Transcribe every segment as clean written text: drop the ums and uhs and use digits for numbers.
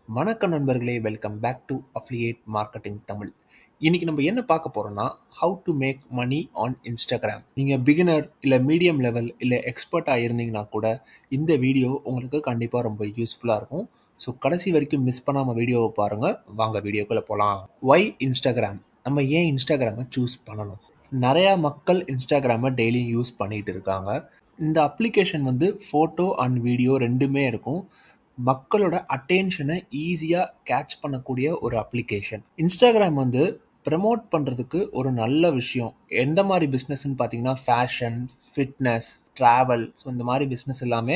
வணக்கம் நண்பர்களே, welcome back to affiliate marketing Tamil. இன்னைக்கு நம்ம என்ன பார்க்க போறோம்னா, how to make money on Instagram. நீங்க பிகினர் இல்லை மீடியம் லெவல் இல்லை எக்ஸ்பர்ட்டாக இருந்தீங்கன்னா கூட இந்த வீடியோ உங்களுக்கு கண்டிப்பாக ரொம்ப யூஸ்ஃபுல்லாக இருக்கும். ஸோ கடைசி வரைக்கும் மிஸ் பண்ணாமல் வீடியோவை பாருங்கள். வாங்க வீடியோக்குள்ளே போகலாம். Why Instagram? நம்ம ஏன் இன்ஸ்டாகிராமை சூஸ் பண்ணணும்? நிறையா மக்கள் இன்ஸ்டாகிராமை டெய்லியும் யூஸ் பண்ணிகிட்டு இருக்காங்க. இந்த அப்ளிகேஷன் வந்து ஃபோட்டோ அண்ட் வீடியோ ரெண்டுமே இருக்கும். மக்களோட அட்டென்ஷனை ஈஸியாக கேட்ச் பண்ணக்கூடிய ஒரு அப்ளிகேஷன். இன்ஸ்டாகிராம் வந்து ப்ரமோட் பண்ணுறதுக்கு ஒரு நல்ல விஷயம். எந்த மாதிரி பிஸ்னஸ்ன்னு பார்த்தீங்கன்னா, ஃபேஷன், ஃபிட்னஸ், ட்ராவல், ஸோ இந்த மாதிரி பிஸ்னஸ் எல்லாமே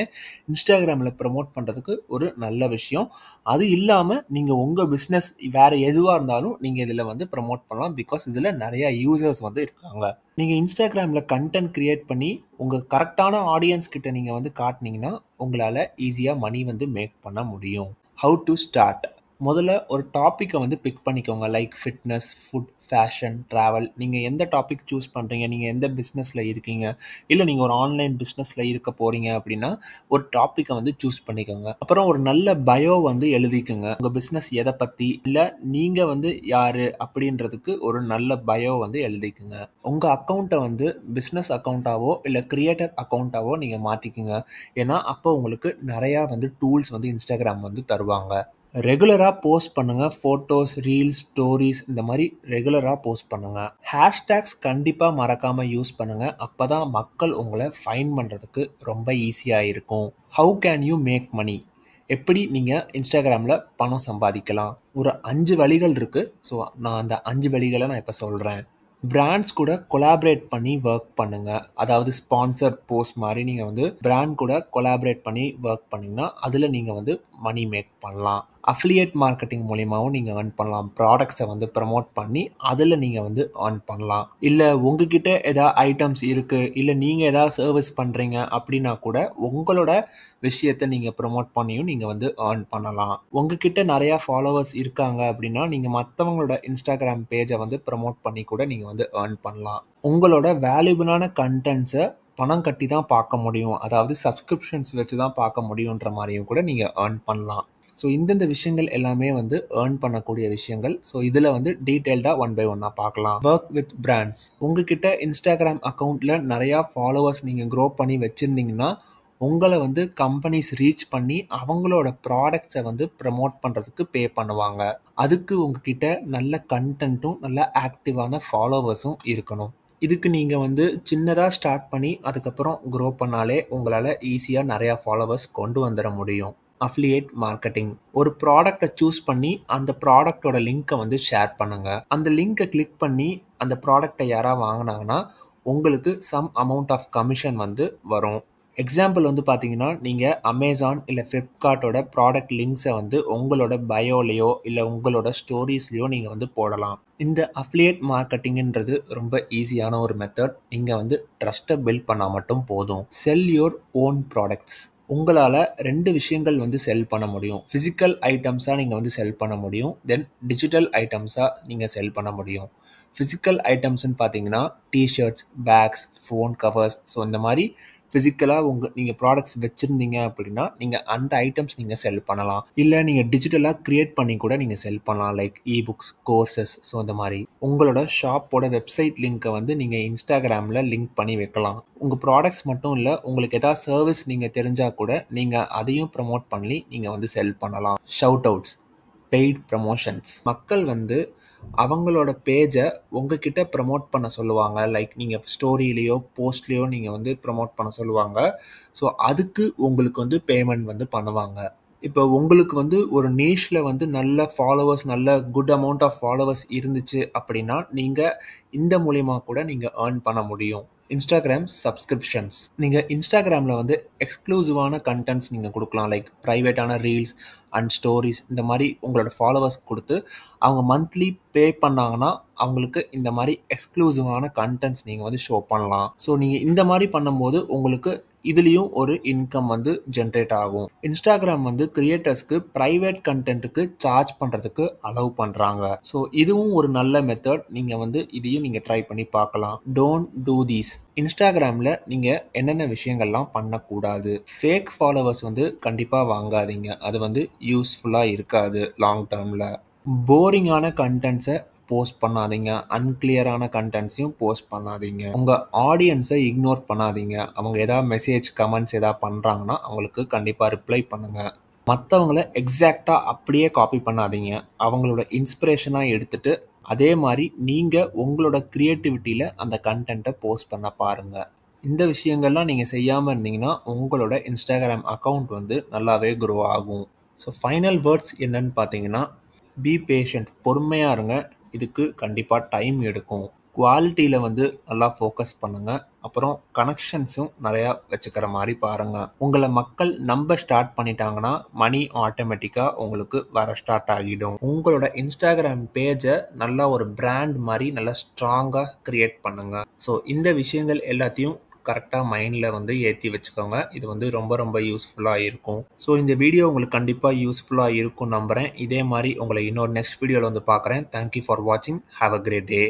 இன்ஸ்டாகிராமில் ப்ரமோட் பண்ணுறதுக்கு ஒரு நல்ல விஷயம். அது இல்லாமல் நீங்கள் உங்கள் பிஸ்னஸ் வேறு எதுவாக இருந்தாலும் நீங்கள் இதில் வந்து ப்ரமோட் பண்ணலாம். பிகாஸ் இதில் நிறையா யூசர்ஸ் வந்து இருக்காங்க. நீங்கள் இன்ஸ்டாகிராமில் கண்டென்ட் க்ரியேட் பண்ணி உங்கள் கரெக்டான ஆடியன்ஸ் கிட்ட நீங்கள் வந்து காட்டினீங்கன்னா உங்களால் ஈஸியாக மணி வந்து மேக் பண்ண முடியும். How to start? முதல்ல ஒரு டாப்பிக்கை வந்து பிக் பண்ணிக்கோங்க. Like fitness, food, fashion, travel. நீங்கள் எந்த டாபிக் சூஸ் பண்ணுறீங்க, நீங்கள் எந்த பிஸ்னஸில் இருக்கீங்க, இல்லை நீங்கள் ஒரு ஆன்லைன் பிஸ்னஸில் இருக்க போகிறீங்க அப்படின்னா ஒரு டாப்பிக்கை வந்து சூஸ் பண்ணிக்கோங்க. அப்புறம் ஒரு நல்ல பயோ வந்து எழுதிக்கோங்க. உங்கள் பிஸ்னஸ் எதை பற்றி, இல்லை நீங்கள் வந்து யார் அப்படின்றதுக்கு ஒரு நல்ல பயோ வந்து எழுதிக்கோங்க. உங்கள் அக்கௌண்ட்டை வந்து பிஸ்னஸ் அக்கௌண்ட்டாவோ இல்லை கிரியேட்டர் அக்கௌண்ட்டாவோ நீங்கள் மாற்றிக்கோங்க. ஏன்னா அப்போ உங்களுக்கு நிறையா வந்து டூல்ஸ் வந்து இன்ஸ்டாகிராம் வந்து தருவாங்க. ரெகுலராக போஸ்ட் பண்ணுங்கள். ஃபோட்டோஸ், ரீல்ஸ், ஸ்டோரிஸ் இந்த மாதிரி ரெகுலராக போஸ்ட் பண்ணுங்கள். ஹேஷ்டேக்ஸ் கண்டிப்பாக மறக்காமல் யூஸ் பண்ணுங்கள். அப்போ தான் மக்கள் உங்களை ஃபைண்ட் பண்ணுறதுக்கு ரொம்ப ஈஸியாக இருக்கும். How can you make money? எப்படி நீங்கள் இன்ஸ்டாகிராமில் பணம் சம்பாதிக்கலாம்? ஒரு 5 வழிகள் இருக்குது. ஸோ நான் அந்த 5 வழிகளை நான் இப்போ சொல்கிறேன். பிராண்ட்ஸ் கூட கொலாபரேட் பண்ணி ஒர்க் பண்ணுங்கள். அதாவது ஸ்பான்சர் போஸ்ட் மாதிரி நீங்கள் வந்து பிராண்ட் கூட கொலாபரேட் பண்ணி ஒர்க் பண்ணிங்கன்னா அதில் நீங்கள் வந்து மணி மேக் பண்ணலாம். அஃபிலியேட் மார்க்கெட்டிங் மூலியமாகவும் நீங்கள் earn பண்ணலாம். ப்ராடக்ட்ஸை வந்து ப்ரமோட் பண்ணி அதில் நீங்கள் வந்து earn பண்ணலாம். இல்லை உங்ககிட்ட ஏதாவது ஐட்டம்ஸ் இருக்குது, இல்லை நீங்கள் ஏதாவது சர்வீஸ் பண்ணுறீங்க அப்படின்னா கூட உங்களோட விஷயத்தை நீங்கள் ப்ரமோட் பண்ணியும் நீங்கள் வந்து earn பண்ணலாம். உங்ககிட்ட நிறையா ஃபாலோவர்ஸ் இருக்காங்க அப்படின்னா நீங்கள் மற்றவங்களோட இன்ஸ்டாகிராம் பேஜை வந்து ப்ரமோட் பண்ணி கூட நீங்கள் வந்து earn பண்ணலாம். உங்களோட வேல்யூபிளான கண்டென்ட்ஸை பணம் கட்டி தான் பார்க்க முடியும், அதாவது சப்ஸ்கிரிப்ஷன்ஸ் வச்சு தான் பார்க்க முடியுன்ற மாதிரியும் கூட நீங்கள் earn பண்ணலாம். ஸோ இந்தந்த விஷயங்கள் எல்லாமே வந்து earn பண்ணக்கூடிய விஷயங்கள். ஸோ இதில் வந்து டீட்டெயில்டாக ஒன் பை ஒன்னாக பார்க்கலாம். Work with brands. உங்ககிட்ட இன்ஸ்டாகிராம் அக்கௌண்ட்டில் நிறையா ஃபாலோவர்ஸ் நீங்கள் க்ரோ பண்ணி வச்சுருந்தீங்கன்னா உங்களை வந்து கம்பெனிஸ் ரீச் பண்ணி அவங்களோட ப்ராடக்ட்ஸை வந்து ப்ரமோட் பண்ணுறதுக்கு பே பண்ணுவாங்க. அதுக்கு உங்ககிட்ட நல்ல கண்டென்ட்டும் நல்ல ஆக்டிவான ஃபாலோவர்ஸும் இருக்கணும். இதுக்கு நீங்கள் வந்து சின்னதாக ஸ்டார்ட் பண்ணி அதுக்கப்புறம் க்ரோ பண்ணாலே உங்களால் ஈஸியாக நிறையா ஃபாலோவர்ஸ் கொண்டு வந்துட முடியும். Affiliate marketing. ஒரு ப்ராடக்டை சூஸ் பண்ணி அந்த ப்ராடக்டோட லிங்க்கை வந்து ஷேர் பண்ணுங்கள். அந்த லிங்க்கை கிளிக் பண்ணி அந்த ப்ராடக்டை யாராவது வாங்கினாங்கன்னா உங்களுக்கு சம் அமௌண்ட் ஆஃப் கமிஷன் வந்து வரும். எக்ஸாம்பிள் வந்து பார்த்தீங்கன்னா, நீங்கள் அமேசான் இல்லை ஃப்ளிப்கார்ட்டோட ப்ராடக்ட் லிங்க்ஸை வந்து உங்களோட பயோலையோ இல்லை உங்களோட ஸ்டோரிஸ்லையோ நீங்கள் வந்து போடலாம். இந்த அஃபிலியேட் மார்க்கெட்டிங்ன்றது ரொம்ப ஈஸியான ஒரு மெத்தட். நீங்கள் வந்து ட்ரஸ்ட்டை பில்ட் பண்ணால் மட்டும் போதும். செல் யோர் ஓன் ப்ராடக்ட்ஸ். உங்களால் 2 விஷயங்கள் வந்து செல் பண்ண முடியும். ஃபிசிக்கல் ஐட்டம்ஸாக நீங்கள் வந்து செல் பண்ண முடியும். தென் டிஜிட்டல் ஐட்டம்ஸாக நீங்கள் செல் பண்ண முடியும். ஃபிசிக்கல் ஐட்டம்ஸ்ன்னு பார்த்தீங்கன்னா tshirts, bags, phone covers, so இந்த மாதிரி ஃபிசிக்கலாக நீங்கள் ப்ராடக்ட்ஸ் வச்சுருந்தீங்க அப்படின்னா நீங்கள் அந்த ஐட்டம்ஸ் நீங்கள் செல் பண்ணலாம். இல்லை நீங்கள் டிஜிட்டலாக க்ரியேட் பண்ணி கூட நீங்கள் செல் பண்ணலாம். லைக் இபுக்ஸ், கோர்சஸ், ஸோ இந்த மாதிரி உங்களோட ஷாப்போட வெப்சைட் லிங்க்கை வந்து நீங்கள் இன்ஸ்டாகிராமில் லிங்க் பண்ணி வைக்கலாம். உங்கள் ப்ராடக்ட்ஸ் மட்டும் இல்லை, உங்களுக்கு எதாவது சர்வீஸ் நீங்கள் தெரிஞ்சால் கூட நீங்கள் அதையும் ப்ரமோட் பண்ணி நீங்கள் வந்து செல் பண்ணலாம். Shout outs, paid promotions. மக்கள் வந்து அவங்களோட பேஜை உங்ககிட்ட ப்ரமோட் பண்ண சொல்லுவாங்க. லைக் நீங்கள் ஸ்டோரியிலையோ போஸ்ட்லேயோ நீங்கள் வந்து ப்ரமோட் பண்ண சொல்லுவாங்க. ஸோ அதுக்கு உங்களுக்கு வந்து பேமெண்ட் வந்து பண்ணுவாங்க. இப்போ உங்களுக்கு வந்து ஒரு நீஷில் வந்து நல்ல ஃபாலோவர்ஸ், நல்ல குட் அமௌண்ட் ஆஃப் ஃபாலோவர்ஸ் இருந்துச்சு அப்படின்னா நீங்கள் இந்த மூலிமா கூட நீங்கள் earn பண்ண முடியும். Instagram subscriptions. நீங்கள் இன்ஸ்டாகிராமில் வந்து எக்ஸ்க்ளூசிவான கண்டென்ட்ஸ் நீங்கள் கொடுக்கலாம். லைக் ப்ரைவேட்டான ரீல்ஸ் அண்ட் ஸ்டோரிஸ் இந்த மாதிரி உங்களோட ஃபாலோவர்ஸ் கொடுத்து அவங்க மந்த்லி பே பண்ணாங்கன்னா அவங்களுக்கு இந்த மாதிரி எக்ஸ்க்ளூசிவான கண்டென்ட்ஸ் நீங்கள் வந்து ஷோ பண்ணலாம். ஸோ நீங்கள் இந்த மாதிரி பண்ணும்போது உங்களுக்கு இதுலயும் ஒரு இன்கம் வந்து ஜென்ரேட் ஆகும். இன்ஸ்டாகிராம் வந்து கிரியேட்டர்ஸ்க்கு பிரைவேட் கண்டென்ட்டுக்கு சார்ஜ் பண்றதுக்கு அலோவ் பண்றாங்க. ஸோ இதுவும் ஒரு நல்ல மெத்தட். நீங்க வந்து இதையும் நீங்க ட்ரை பண்ணி பார்க்கலாம். Don't do these. இன்ஸ்டாகிராமில் நீங்கள் என்னென்ன விஷயங்கள்லாம் பண்ணக்கூடாது. ஃபேக் ஃபாலோவர்ஸ் வந்து கண்டிப்பாக வாங்காதீங்க. அது வந்து யூஸ்ஃபுல்லாக இருக்காது லாங் டேர்மில். போரிங்கான கண்டென்ட்ஸை போஸ்ட் பண்ணாதீங்க. அன்கிளியரான கண்டென்ட்ஸையும் போஸ்ட் பண்ணாதீங்க. உங்கள் ஆடியன்ஸை இக்னோர் பண்ணாதீங்க. அவங்க ஏதாவது மெசேஜ் கமெண்ட்ஸ் ஏதாவது பண்ணுறாங்கன்னா அவங்களுக்கு கண்டிப்பாக ரிப்ளை பண்ணுங்கள். மற்றவங்கள எக்ஸாக்டாக அப்படியே காப்பி பண்ணாதீங்க. அவங்களோட இன்ஸ்பிரேஷனாக எடுத்துகிட்டு அதே மாதிரி நீங்கள் உங்களோட க்ரியேட்டிவிட்டியில் அந்த கண்டென்ட்டை போஸ்ட் பண்ண பாருங்கள். இந்த விஷயங்கள்லாம் நீங்கள் செய்யாமல் இருந்தீங்கன்னா உங்களோட இன்ஸ்டாகிராம் அக்கௌண்ட் வந்து நல்லாவே க்ரோ ஆகும். ஸோ ஃபைனல் வேர்ட்ஸ் என்னன்னு பார்த்தீங்கன்னா, பி பேஷண்ட். பொறுமையாக இருங்க. இதுக்கு கண்டிப்பாக டைம் எடுக்கும். குவாலிட்டியில் வந்து நல்லா ஃபோக்கஸ் பண்ணுங்கள். அப்புறம் கனெக்ஷன்ஸும் நிறையா வச்சுக்கிற மாதிரி பாருங்கள். உங்களை மக்கள் நம்ப ஸ்டார்ட் பண்ணிட்டாங்கன்னா மணி ஆட்டோமேட்டிக்காக உங்களுக்கு வர ஸ்டார்ட் ஆகிடும். உங்களோட இன்ஸ்டாகிராம் பேஜை நல்லா ஒரு பிராண்ட் மாதிரி நல்லா ஸ்ட்ராங்காக க்ரியேட் பண்ணுங்கள். ஸோ இந்த விஷயங்கள் எல்லாத்தையும் கரெக்டாக மைண்டில் வந்து ஏற்றி வச்சுக்கோங்க. இது வந்து ரொம்ப ரொம்ப யூஸ்ஃபுல்லாக இருக்கும். ஸோ இந்த வீடியோ உங்களுக்கு கண்டிப்பாக யூஸ்ஃபுல்லாக இருக்கும் நம்புகிறேன். இதே மாதிரி உங்களை இன்னொரு நெக்ஸ்ட் வீடியோவில் வந்து பார்க்குறேன். தேங்க்யூ ஃபார் வாட்சிங். Have a great day.